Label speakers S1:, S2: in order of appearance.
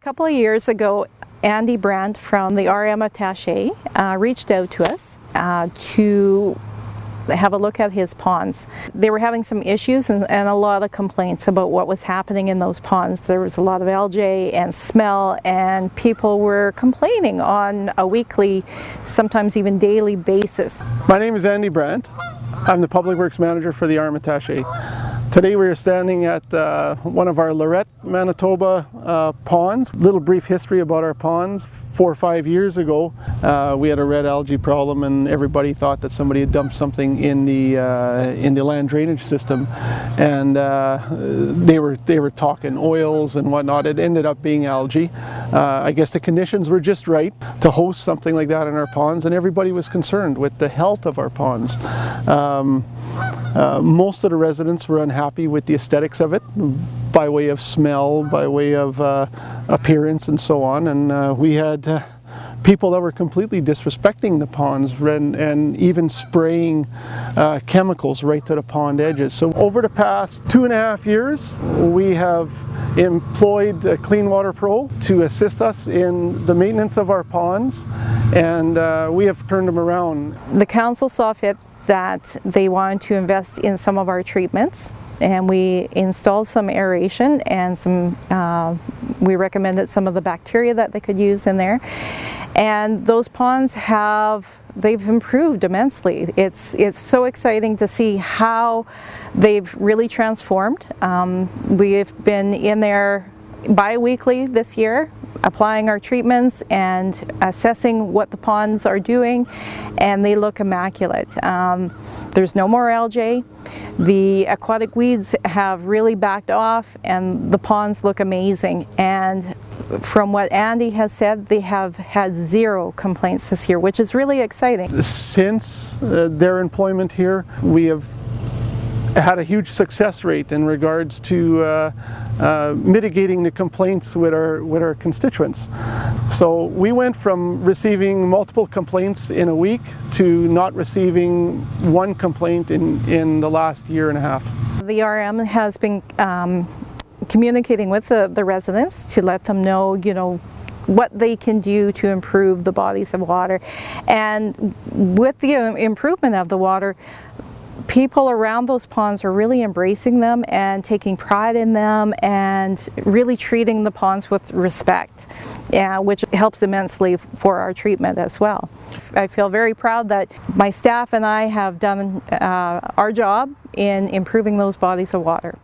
S1: A couple of years ago, Andy Brandt from the RM of Tache reached out to us to have a look at his ponds. They were having some issues and a lot of complaints about what was happening in those ponds. There was a lot of algae and smell, and people were complaining on a weekly, sometimes even daily basis.
S2: My name is Andy Brandt. I'm the Public Works Manager for the RM of Tache. Today we are standing at one of our Lorette, Manitoba ponds. Little brief history about our ponds. 4 or 5 years ago we had a red algae problem, and everybody thought that somebody had dumped something in the land drainage system, and they were talking oils and whatnot. It ended up being algae. I guess the conditions were just right to host something like that in our ponds, and everybody was concerned with the health of our ponds. Most of the residents were unhappy with the aesthetics of it, by way of smell, by way of appearance and so on, and we had people that were completely disrespecting the ponds and even spraying chemicals right to the pond edges. So over the past 2.5 years, we have employed Clean Water Pro to assist us in the maintenance of our ponds, and we have turned them around.
S1: The council saw fit that they wanted to invest in some of our treatments, and we installed some aeration and some we recommended some of the bacteria that they could use in there, and those ponds they've improved immensely. It's so exciting to see how they've really transformed. We've been in there bi-weekly this year, applying our treatments and assessing what the ponds are doing, and they look immaculate. There's no more algae. The aquatic weeds have really backed off, and the ponds look amazing. And from what Andy has said, they have had 0 complaints this year, which is really exciting.
S2: Since their employment here, we have had a huge success rate in regards to mitigating the complaints with our constituents. So we went from receiving multiple complaints in a week to not receiving 1 complaint in the last 1.5 years.
S1: The RM has been communicating with the residents to let them know, what they can do to improve the bodies of water. And with the improvement of the water, people around those ponds are really embracing them and taking pride in them and really treating the ponds with respect, which helps immensely for our treatment as well. I feel very proud that my staff and I have done our job in improving those bodies of water.